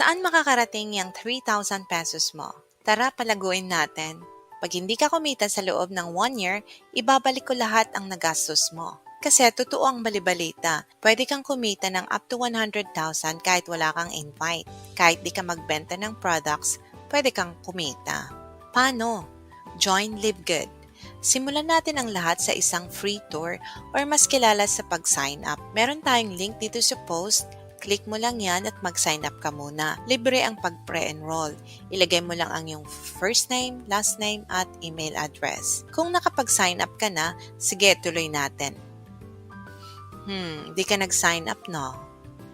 Saan makakarating yung 3,000 pesos mo? Tara, palaguin natin. Pag hindi ka kumita sa loob ng 1 year, ibabalik ko lahat ang nagastos mo. Kasi totoo ang balibalita, pwede kang kumita ng up to 100,000 kahit wala kang invite. Kahit di ka magbenta ng products, pwede kang kumita. Paano? Join Live Good. Simulan natin ang lahat sa isang free tour or mas kilala sa pag-sign up. Meron tayong link dito sa post. Click mo lang yan at mag-sign up ka muna. Libre ang pag-pre-enroll. Ilagay mo lang ang iyong first name, last name, at email address. Kung nakapag-sign up ka na, sige, tuloy natin. Di ka nag-sign up, no?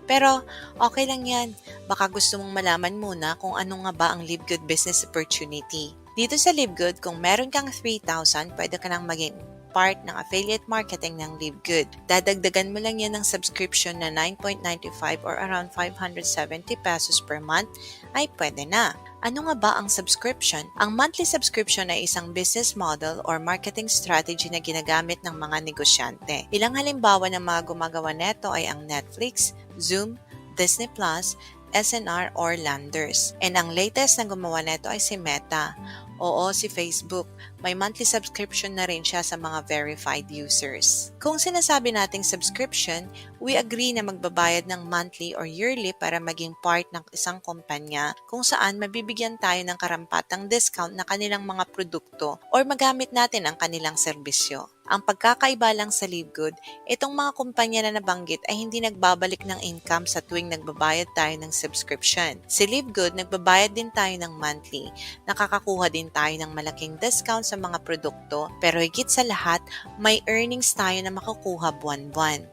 Pero, okay lang yan. Baka gusto mong malaman muna kung ano nga ba ang Live Good Business Opportunity. Dito sa Live Good, kung meron kang 3,000, pwede ka nang maging part ng affiliate marketing ng Live Good. Dadagdagan mo lang yan ng subscription na 9.95 or around 570 pesos per month ay pwede na. Ano nga ba ang subscription? Ang monthly subscription ay isang business model or marketing strategy na ginagamit ng mga negosyante. Ilang halimbawa ng mga gumagawa neto ay ang Netflix, Zoom, Disney Plus, SNR or Landers. And ang latest na gumawa neto ay si Meta. Oo, si Facebook. May monthly subscription na rin siya sa mga verified users. Kung sinasabi nating subscription, we agree na magbabayad ng monthly or yearly para maging part ng isang kumpanya kung saan mabibigyan tayo ng karampatang discount na kanilang mga produkto or magamit natin ang kanilang serbisyo. Ang pagkakaiba lang sa Live Good, itong mga kumpanya na nabanggit ay hindi nagbabalik ng income sa tuwing nagbabayad tayo ng subscription. Si Live Good, nagbabayad din tayo ng monthly. Nakakakuha din tayo ng malaking discount sa mga produkto, pero higit sa lahat, may earnings tayo na makukuha buwan-buwan.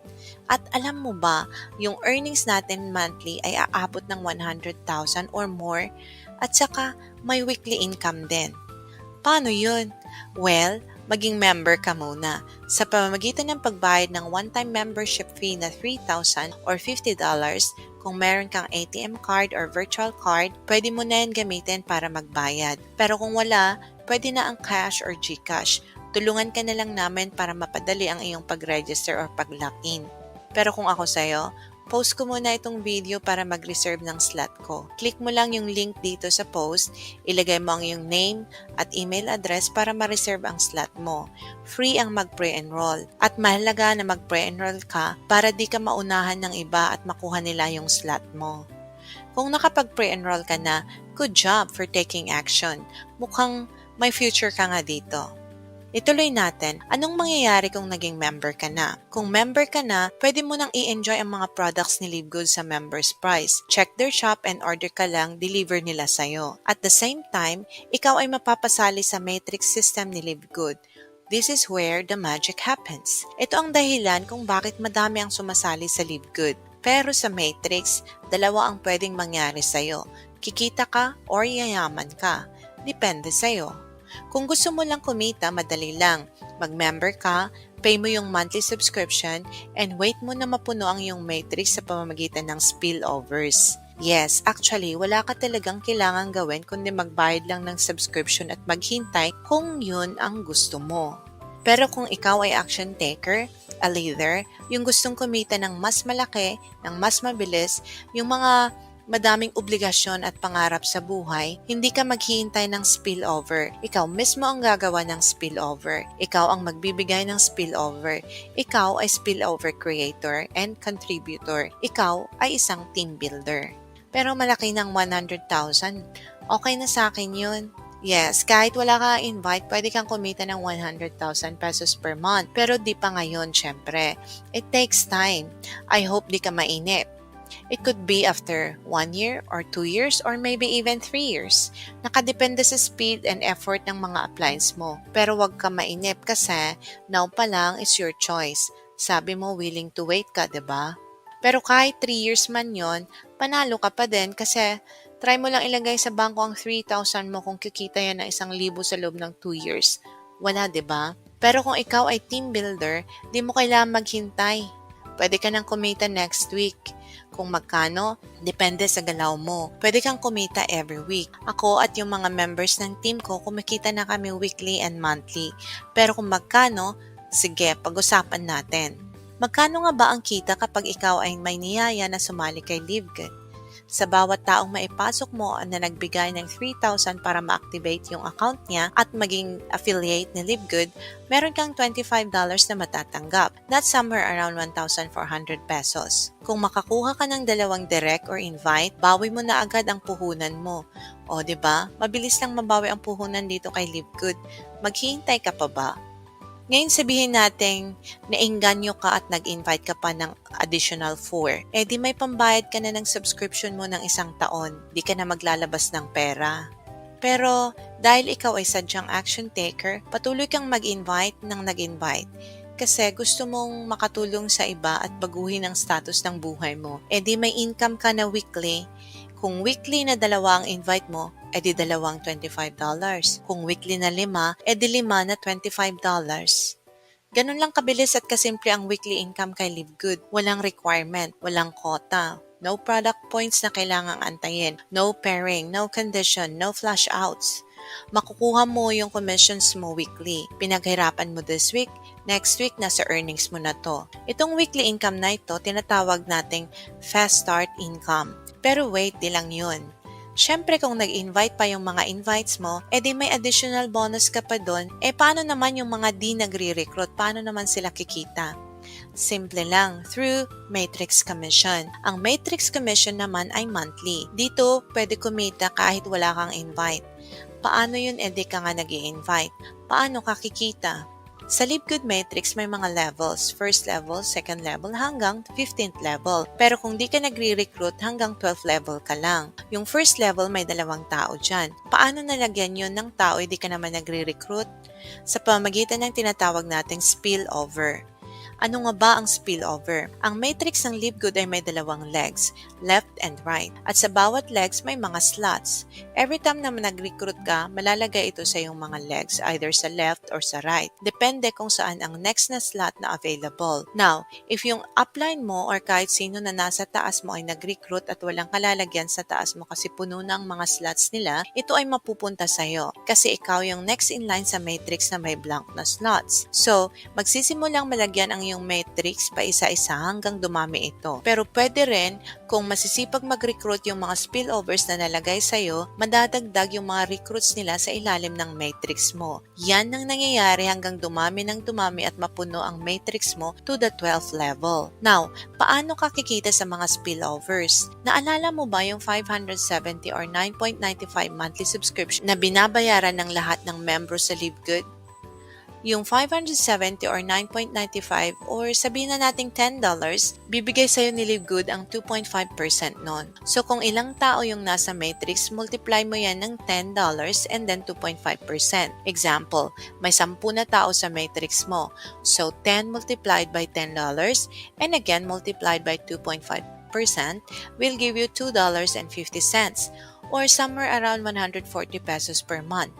At alam mo ba, yung earnings natin monthly ay aabot ng 100,000 or more at saka may weekly income din. Paano yun? Well, maging member ka muna. Sa pamamagitan ng pagbayad ng one-time membership fee na 3,000 or $50, kung meron kang ATM card or virtual card, pwede mo na yan gamitin para magbayad. Pero kung wala, pwede na ang cash or GCash. Tulungan ka na lang namin para mapadali ang iyong pag-register or pag-login. Pero kung ako sa'yo, post ko muna itong video para mag-reserve ng slot ko. Click mo lang yung link dito sa post, ilagay mo ang iyong name at email address para ma-reserve ang slot mo. Free ang mag-pre-enroll. At mahalaga na mag-pre-enroll ka para di ka maunahan ng iba at makuha nila yung slot mo. Kung nakapag-pre-enroll ka na, good job for taking action. Mukhang may future ka nga dito. Ituloy natin, anong mangyayari kung naging member ka na? Kung member ka na, pwede mo nang i-enjoy ang mga products ni Live Good sa member's price. Check their shop and order ka lang, deliver nila sa'yo. At the same time, ikaw ay mapapasali sa matrix system ni Live Good. This is where the magic happens. Ito ang dahilan kung bakit madami ang sumasali sa Live Good. Pero sa matrix, dalawa ang pwedeng mangyari sa'yo. Kikita ka or yayaman ka. Depende sa'yo. Kung gusto mo lang kumita, madali lang. Mag-member ka, pay mo yung monthly subscription, and wait mo na mapuno ang iyong matrix sa pamamagitan ng spillovers. Yes, actually, wala ka talagang kailangang gawin kundi magbayad lang ng subscription at maghintay kung yun ang gusto mo. Pero kung ikaw ay action taker, a leader, yung gustong kumita ng mas malaki, ng mas mabilis, yung mga madaming obligasyon at pangarap sa buhay, hindi ka maghihintay ng spillover. Ikaw mismo ang gagawa ng spillover. Ikaw ang magbibigay ng spillover. Ikaw ay spillover creator and contributor. Ikaw ay isang team builder. Pero malaki ng 100,000, okay na sa akin yun. Yes, kahit wala ka invite, pwede kang kumita ng 100,000 pesos per month. Pero di pa ngayon, syempre. It takes time. I hope di ka mainip. It could be after 1 year or 2 years or maybe even 3 years. Nakadepende sa speed and effort ng mga appliance mo. Pero wag ka mainip kasi now pa lang is your choice. Sabi mo willing to wait ka, 'di ba? Pero kahit 3 years man yon, panalo ka pa din kasi try mo lang ilagay sa bangko ang 3,000 mo kung kikita yan na 1,000 sa loob ng 2 years. Wala, 'di ba? Pero kung ikaw ay team builder, di mo kailangan maghintay. Pwede ka nang kumita next week. Kung magkano, depende sa galaw mo. Pwede kang kumita every week. Ako at yung mga members ng team ko, kumikita na kami weekly and monthly. Pero kung magkano, sige, pag-usapan natin. Magkano nga ba ang kita kapag ikaw ay may niyaya na sumali kay Live Good? Sa bawat taong maipasok mo na nagbigay ng 3,000 para ma-activate yung account niya at maging affiliate ni LiveGood, meron kang $25 na matatanggap. That's somewhere around 1,400 pesos. Kung makakuha ka ng dalawang direct or invite, bawi mo na agad ang puhunan mo. O, 'di ba? Mabilis lang mabawi ang puhunan dito kay LiveGood. Maghihintay ka pa ba? Ngayon sabihin nating naengganyo ka at nag-invite ka pa ng additional 4. Eh di may pambayad ka na ng subscription mo ng 1 taon. Di ka na maglalabas ng pera. Pero dahil ikaw ay sadyang action taker, patuloy kang mag-invite ng nag-invite. Kasi gusto mong makatulong sa iba at baguhin ang status ng buhay mo. Eh di may income ka na weekly. Kung weekly na 2 ang invite mo, edi 2 $25. Kung weekly na 5, edi 5 na $25. Ganun lang kabilis at kasimple ang weekly income kay LiveGood. Walang requirement, walang quota, no product points na kailangang antayin, no pairing, no condition, no flash outs. Makukuha mo yung commissions mo weekly. Pinaghirapan mo this week, next week nasa earnings mo na to. Itong weekly income na ito, tinatawag nating fast start income. Pero wait, di lang yun. Siyempre kung nag-invite pa yung mga invites mo, edi may additional bonus ka pa doon, paano naman yung mga di nagre-recruit? Paano naman sila kikita? Simple lang, through Matrix Commission. Ang Matrix Commission naman ay monthly. Dito, pwede kumita kahit wala kang invite. Paano yun edi ka nga nag-i-invite? Paano ka kikita? Sa LiveGood Matrix may mga levels, first level, second level, hanggang 15th level. Pero kung di ka nagre-recruit, hanggang 12th level ka lang. Yung first level may 2 tao dyan. Paano nalagyan yun ng tao, di ka naman nagre-recruit? Sa pamamagitan ng tinatawag nating spillover. Ano nga ba ang spillover? Ang matrix ng LiveGood ay may 2 legs, left and right. At sa bawat legs may mga slots. Every time na nag-recruit ka, malalagay ito sa iyong mga legs, either sa left or sa right. Depende kung saan ang next na slot na available. Now, if yung upline mo or kahit sino na nasa taas mo ay nag-recruit at walang kalalagyan sa taas mo kasi puno na ang mga slots nila, ito ay mapupunta sa'yo. Kasi ikaw yung next in line sa matrix na may blank na slots. So, magsisimulang malagyan ang yung matrix pa isa-isa hanggang dumami ito. Pero pwede rin, kung masisipag mag-recruit yung mga spillovers na nalagay sa'yo, madadagdag yung mga recruits nila sa ilalim ng matrix mo. Yan ang nangyayari hanggang dumami ng dumami at mapuno ang matrix mo to the 12th level. Now, paano ka kikita sa mga spillovers? Naalala mo ba yung 570 or 9.95 monthly subscription na binabayaran ng lahat ng members sa LiveGood? Yung 570 or 9.95 or sabihin na nating $10, bibigay sa'yo ni LiveGood ang 2.5% nun. So kung ilang tao yung nasa matrix, multiply mo yan ng $10 and then 2.5%. Example, may 10 na tao sa matrix mo. So 10 multiplied by $10 and again multiplied by 2.5% will give you $2.50 or somewhere around 140 pesos per month.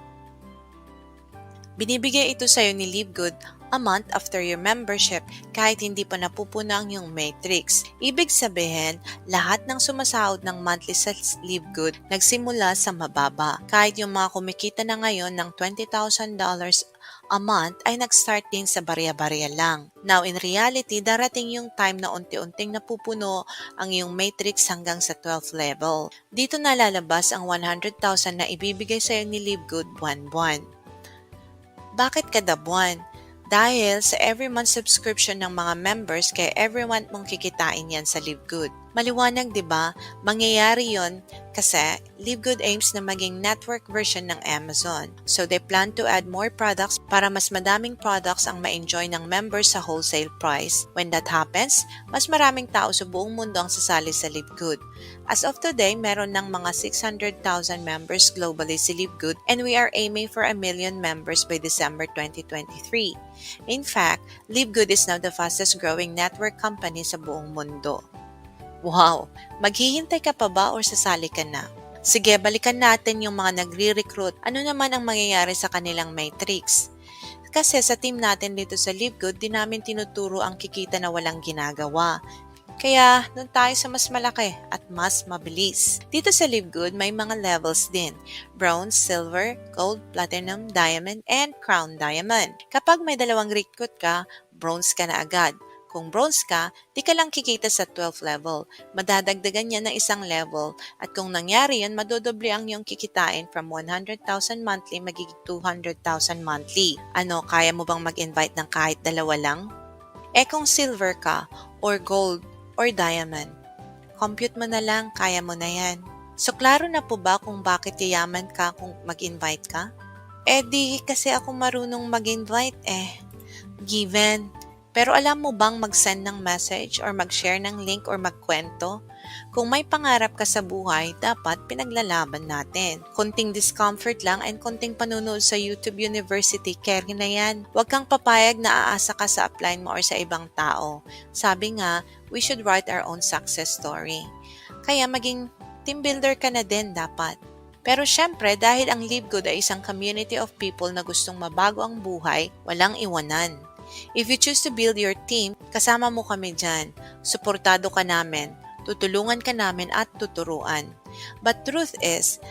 Binibigay ito sa'yo ni LiveGood a month after your membership kahit hindi pa napupuno ang iyong matrix. Ibig sabihin, lahat ng sumasahod ng monthly sa LiveGood nagsimula sa mababa. Kahit yung mga kumikita na ngayon ng $20,000 a month ay nag-start din sa barya-barya lang. Now, in reality, darating yung time na unti-unting napupuno ang iyong matrix hanggang sa 12th level. Dito nalalabas ang 100,000 na ibibigay sa'yo ni LiveGood buwan-buwan. Bakit kada buwan? Dahil sa every month subscription ng mga members kaya every month mong kikitain yan sa LiveGood. Maliwanag, di ba? Mangyayari yon kasi LiveGood aims na maging network version ng Amazon. So they plan to add more products para mas madaming products ang ma-enjoy ng members sa wholesale price. When that happens, mas maraming tao sa buong mundo ang sasali sa LiveGood. As of today, meron ng mga 600,000 members globally si LiveGood and we are aiming for 1 million members by December 2023. In fact, LiveGood is now the fastest growing network company sa buong mundo. Wow! Maghihintay ka pa ba o sasali ka na? Sige, balikan natin yung mga nagre-recruit. Ano naman ang mangyayari sa kanilang matrix? Kasi sa team natin dito sa LiveGood, di namin tinuturo ang kikita na walang ginagawa. Kaya, doon tayo sa mas malaki at mas mabilis. Dito sa LiveGood, may mga levels din. Bronze, Silver, Gold, Platinum, Diamond, and Crown Diamond. Kapag may 2 recruit ka, bronze ka na agad. Kung bronze ka, di ka lang kikita sa 12th level. Madadagdagan niya ng isang level at kung nangyari yan, madodoble ang iyong kikitain from 100,000 monthly magiging 200,000 monthly. Ano, kaya mo bang mag-invite ng kahit dalawa lang? Kung silver ka, or gold, or diamond, compute mo na lang, kaya mo na yan. So, klaro na po ba kung bakit yayaman ka kung mag-invite ka? Di kasi ako marunong mag-invite Given. Pero alam mo bang mag-send ng message or mag-share ng link or magkwento? Kung may pangarap ka sa buhay, dapat pinaglalaban natin. Konting discomfort lang and konting panunood sa YouTube University, carry na yan. Huwag kang papayag na aasa ka sa upline mo or sa ibang tao. Sabi nga, we should write our own success story. Kaya maging team builder ka na din dapat. Pero syempre, dahil ang Live Good ay isang community of people na gustong mabago ang buhay, walang iwanan. If you choose to build your team, kasama mo kami dyan. Suportado ka namin, tutulungan ka namin at tuturuan. But truth is,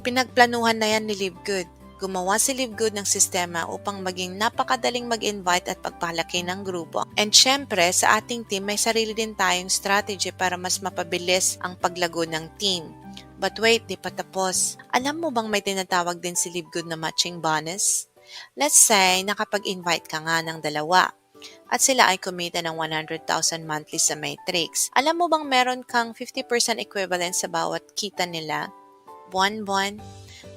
pinagplanuhan na yan ni Live Good. Gumawa si Live Good ng sistema upang maging napakadaling mag-invite at pagpalaki ng grupo. And syempre, sa ating team, may sarili din tayong strategy para mas mapabilis ang paglago ng team. But wait, di pa tapos. Alam mo bang may tinatawag din si Live Good na matching bonus? Let's say, nakapag-invite ka nga ng dalawa at sila ay kumita ng 100,000 monthly sa Matrix. Alam mo bang meron kang 50% equivalent sa bawat kita nila? Buwan-buwan.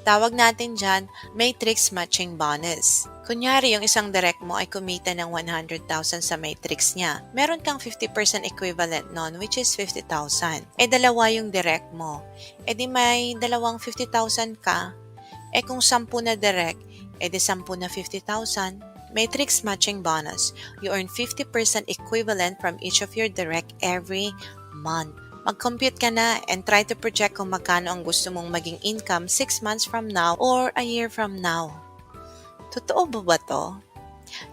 Tawag natin dyan, Matrix Matching Bonus. Kunyari, yung isang direct mo ay kumita ng 100,000 sa Matrix niya. Meron kang 50% equivalent nun, which is 50,000. Dalawa yung direct mo. Di may dalawang 50,000 ka. Kung 10 na direct, di 10 na 50,000. Matrix Matching Bonus. You earn 50% equivalent from each of your direct every month. Mag-compute ka na and try to project kung magkano ang gusto mong maging income 6 months from now or a year from now. Totoo ba to?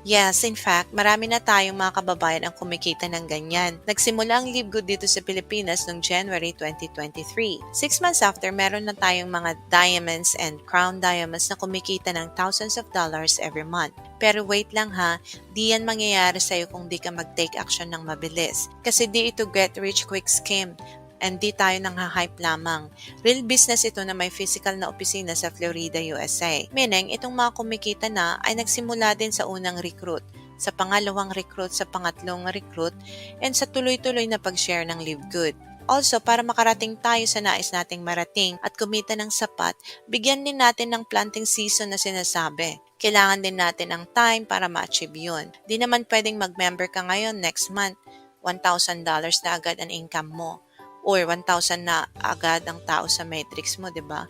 Yes, in fact, marami na tayong mga kababayan ang kumikita ng ganyan. Nagsimula ang Live Good dito sa Pilipinas noong January 2023. 6 months after, meron na tayong mga diamonds and crown diamonds na kumikita ng thousands of dollars every month. Pero wait lang ha, di yan mangyayari sa'yo kung di ka mag-take action ng mabilis. Kasi di ito get rich quick scheme. And di tayo nang hype lamang. Real business ito na may physical na opisina sa Florida, USA. Meaning, itong mga kumikita na ay nagsimula din sa unang recruit, sa pangalawang recruit, sa pangatlong recruit, and sa tuloy-tuloy na pag-share ng Live Good. Also, para makarating tayo sa nais nating marating at kumita ng sapat, bigyan din natin ng planting season na sinasabi. Kailangan din natin ang time para ma-achieve yun. Di naman pwedeng mag-member ka ngayon next month, $1,000 na agad ang income mo. Or 1,000 na agad ang tao sa Matrix mo, di ba?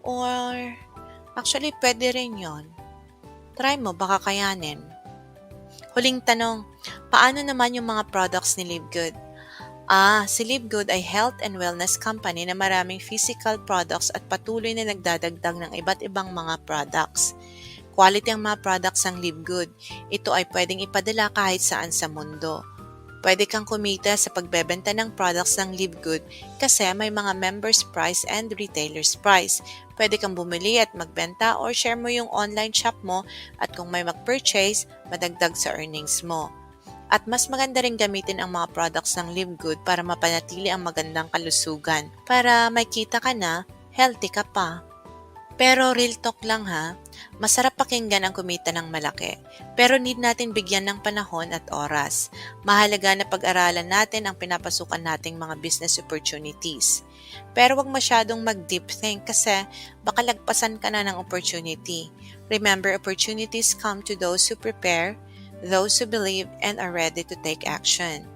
Or, actually, pwede rin yon. Try mo, baka kayanin. Huling tanong, paano naman yung mga products ni Live Good? Si Live Good ay health and wellness company na maraming physical products at patuloy na nagdadagdag ng iba't ibang mga products. Quality ang mga products ng Live Good. Ito ay pwedeng ipadala kahit saan sa mundo. Pwede kang kumita sa pagbebenta ng products ng Live Good kasi may mga members price and retailers price. Pwede kang bumili at magbenta or share mo yung online shop mo at kung may mag-purchase, madagdag sa earnings mo. At mas maganda rin gamitin ang mga products ng Live Good para mapanatili ang magandang kalusugan. Para may kita ka na, healthy ka pa. Pero real talk lang ha, masarap pakinggan ang kumita ng malaki. Pero need natin bigyan ng panahon at oras. Mahalaga na pag-aralan natin ang pinapasukan nating mga business opportunities. Pero wag masyadong mag-deep think kasi baka lagpasan ka na ng opportunity. Remember, opportunities come to those who prepare, those who believe, and are ready to take action.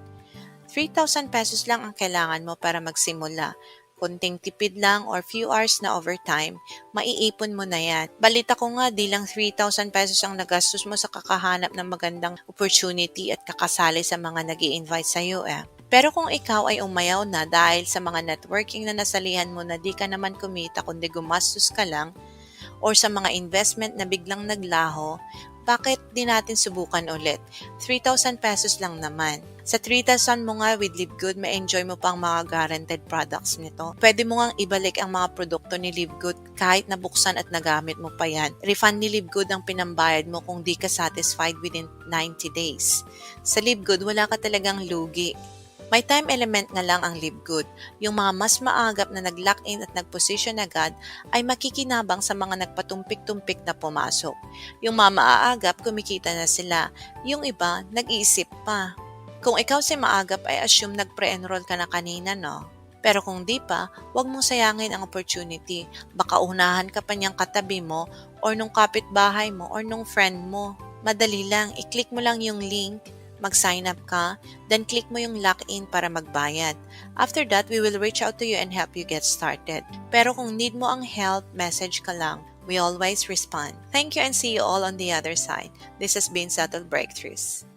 3,000 pesos lang ang kailangan mo para magsimula. Kunting tipid lang or few hours na overtime, maiipon mo na yan. Balita ko nga, di lang 3,000 pesos ang nagastos mo sa kakahanap ng magandang opportunity at kakasali sa mga nag-i-invite sa'yo Pero kung ikaw ay umayaw na dahil sa mga networking na nasalihan mo na di ka naman kumita kundi gumastos ka lang, or sa mga investment na biglang naglaho, bakit di natin subukan ulit? 3,000 pesos lang naman. Sa 3,000 mo nga with LiveGood, may enjoy mo pang mga guaranteed products nito. Pwede mo ngang ibalik ang mga produkto ni LiveGood kahit nabuksan at nagamit mo pa yan. Refund ni LiveGood ang pinambayad mo kung di ka satisfied within 90 days. Sa LiveGood, wala ka talagang lugi. May time element na lang ang LiveGood. Yung mga mas maagap na nag-lock-in at nag-position agad ay makikinabang sa mga nagpatumpik-tumpik na pumasok. Yung mga maaagap, kumikita na sila. Yung iba, nag-iisip pa. Kung ikaw si maagap ay assume nag-pre-enroll ka na kanina, no? Pero kung di pa, huwag mong sayangin ang opportunity. Baka unahan ka pa niyang katabi mo or nung kapitbahay mo or nung friend mo. Madali lang, i-click mo lang yung link, mag-sign up ka, then click mo yung lock-in para magbayad. After that, we will reach out to you and help you get started. Pero kung need mo ang help, message ka lang. We always respond. Thank you and see you all on the other side. This has been Subtle Breakthroughs.